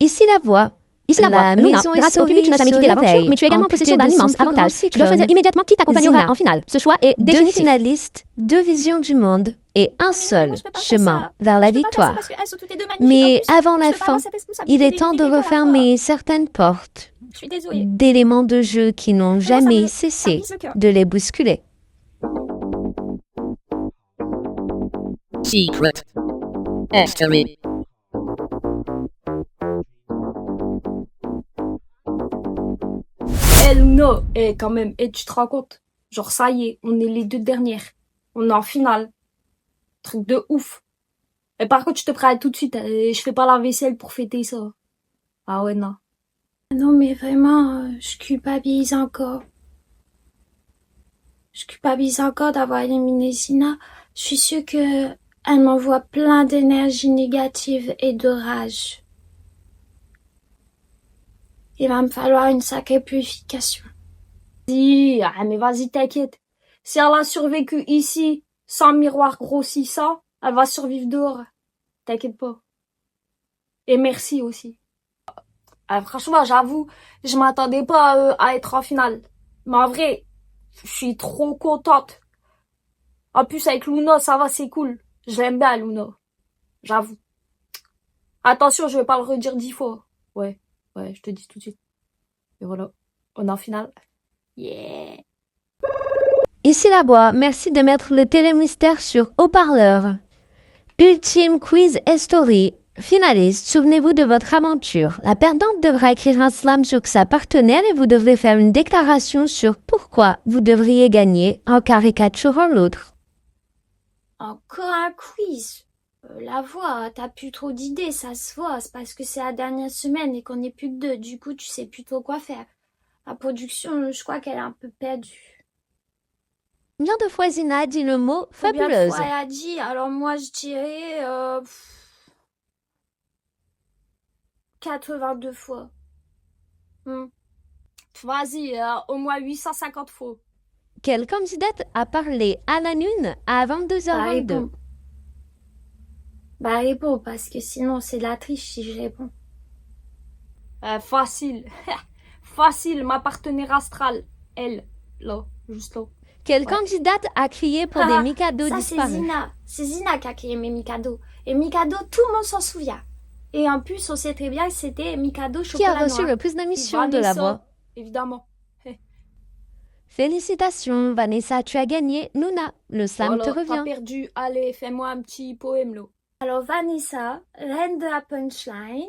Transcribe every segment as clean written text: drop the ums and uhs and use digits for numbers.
Ici la voix. Ici la voix. Maison grâce au public, tu n'as jamais quitté l'aventure, mais tu es également en possession d'un immense avantage. Tu dois choisir immédiatement qui t'accompagnera en finale. Ce choix est Deux définitif. finalistes, deux visions du monde et un seul chemin vers la victoire. Mais avant la fin, il est temps de refermer certaines portes Je suis désolée. d'éléments de jeu qui n'ont jamais cessé de les bousculer. Secret History. Luna, quand même, tu te rends compte? Genre, ça y est, on est les deux dernières. On est en finale. Truc de ouf. Et par contre, je te prête tout de suite. Je fais pas la vaisselle pour fêter ça. Ah ouais, non. Non, mais vraiment, je culpabilise encore. Je culpabilise encore d'avoir éliminé Zina. Je suis sûre que elle m'envoie plein d'énergie négative et de rage. Il va me falloir une sacrée purification. Mais vas-y, t'inquiète. Si elle a survécu ici, sans miroir grossissant, elle va survivre dehors. T'inquiète pas. Et merci aussi. Franchement, j'avoue, je m'attendais pas à être en finale. Mais en vrai, je suis trop contente. En plus, avec Luna, ça va, c'est cool. Je l'aime bien, Luna. J'avoue. Attention, je vais pas le redire 10 fois. Ouais, je te dis tout de suite. Et voilà, on est en finale. Yeah. Ici la voix, merci de mettre le télémystère sur haut-parleur. Ultime quiz story. Finaliste, souvenez-vous de votre aventure. La perdante devra écrire un slam sur sa partenaire et vous devrez faire une déclaration sur pourquoi vous devriez gagner en caricaturant l'autre. Encore un quiz. La voix, t'as plus trop d'idées, ça se voit. C'est parce que c'est la dernière semaine et qu'on n'est plus que deux. Du coup, tu sais plus trop quoi faire. La production, je crois qu'elle est un peu perdue. Combien de fois Zina a dit le mot Combien de fabuleuse? fois elle a dit? Alors moi, je dirais 82 fois. Vas-y, au moins 850 fois. Quelle candidate a parlé à la lune à 22h22? Réponds, parce que sinon c'est de la triche si je réponds. Facile. Facile, ma partenaire astrale. Elle, là, juste là. Quelle candidate a crié pour des Mikado ça, disparus? C'est Zina qui a créé mes Mikado. Et Mikado, tout le monde s'en souvient. Et en plus, on sait très bien que c'était Mikado Qui chocolat a reçu noir. le plus d'émissions de la voix? Évidemment. Félicitations, Vanessa, tu as gagné. Nuna, le slam te T'as revient. perdu. Allez, fais-moi un petit poème, là. Alors Vanessa, reine de la punchline,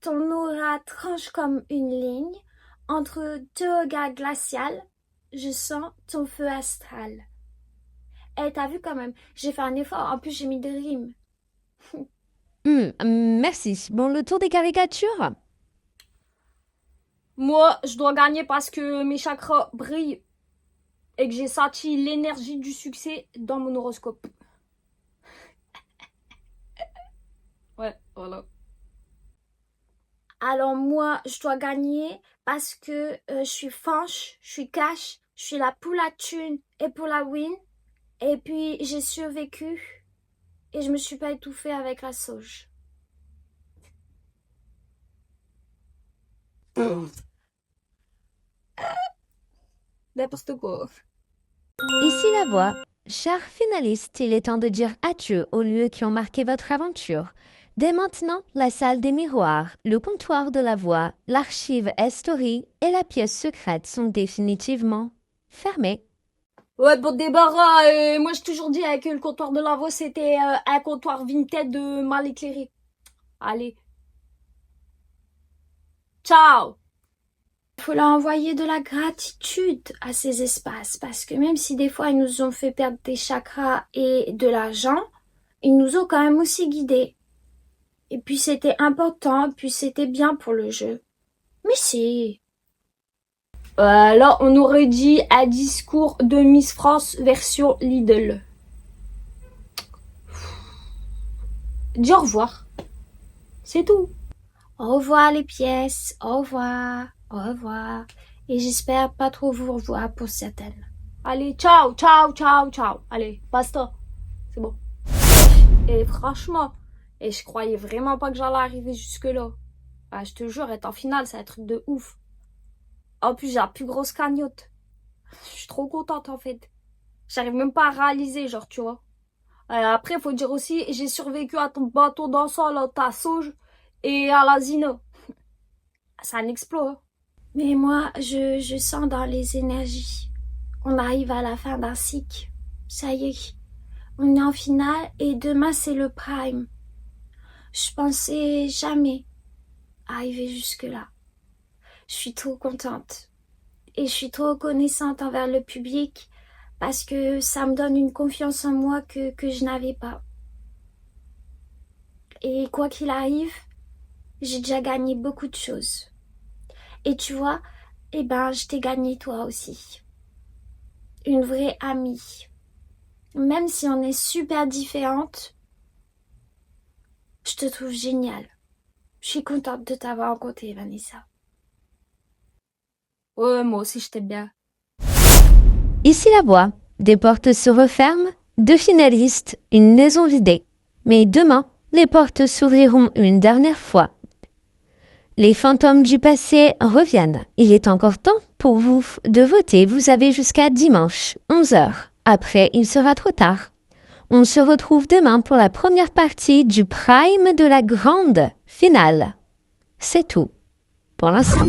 ton aura tranche comme une ligne. Entre deux regards glaciales, je sens ton feu astral. T'as vu quand même, j'ai fait un effort, en plus j'ai mis des rimes. Merci. Bon, le tour des caricatures. Moi, je dois gagner parce que mes chakras brillent et que j'ai senti l'énergie du succès dans mon horoscope. Ouais, voilà. Alors moi, je dois gagner parce que je suis franche, je suis cash, je suis là pour la thune et pour la win. Et puis j'ai survécu et je me suis pas étouffée avec la sauge. N'importe quoi. Ici la voix. Chers finalistes, il est temps de dire adieu aux lieux qui ont marqué votre aventure. Dès maintenant, la salle des miroirs, le comptoir de la voix, l'archive Story et la pièce secrète sont définitivement fermés. Ouais, bon débarras, moi j'ai toujours dit que le comptoir de la voix c'était un comptoir vintage mal éclairé. Allez. Ciao. Il faut leur envoyer de la gratitude à ces espaces parce que même si des fois ils nous ont fait perdre des chakras et de l'argent, ils nous ont quand même aussi guidés. Et puis c'était important, puis c'était bien pour le jeu. Mais si. Là, on aurait dit un discours de Miss France version Lidl. Dis au revoir. C'est tout. Au revoir les pièces, au revoir, au revoir. Et j'espère pas trop vous revoir pour certaines. Allez, ciao, ciao, ciao, ciao. Allez, basta. C'est bon. Et franchement, je croyais vraiment pas que j'allais arriver jusque-là. Ah, je te jure, être en finale, c'est un truc de ouf. En plus, j'ai la plus grosse cagnotte. Je suis trop contente, en fait. J'arrive même pas à réaliser, genre, tu vois. Après, faut dire aussi, j'ai survécu à ton bateau dansant, là, ta sauge, et à la Zina. C'est un exploit. Hein. Mais moi, je sens dans les énergies. On arrive à la fin d'un cycle. Ça y est. On est en finale et demain, c'est le prime. Je pensais jamais arriver jusque-là. Je suis trop contente. Et je suis trop reconnaissante envers le public parce que ça me donne une confiance en moi que je n'avais pas. Et quoi qu'il arrive, j'ai déjà gagné beaucoup de choses. Et tu vois, je t'ai gagné toi aussi. Une vraie amie. Même si on est super différentes, je te trouve géniale. Je suis contente de t'avoir rencontrée, Vanessa. Ouais, moi aussi, je t'aime bien. Ici la voix. Des portes se referment, 2 finalistes, une maison vidée. Mais demain, les portes s'ouvriront une dernière fois. Les fantômes du passé reviennent. Il est encore temps pour vous de voter. Vous avez jusqu'à dimanche, 11h. Après, il sera trop tard. On se retrouve demain pour la première partie du prime de la grande finale. C'est tout pour l'instant.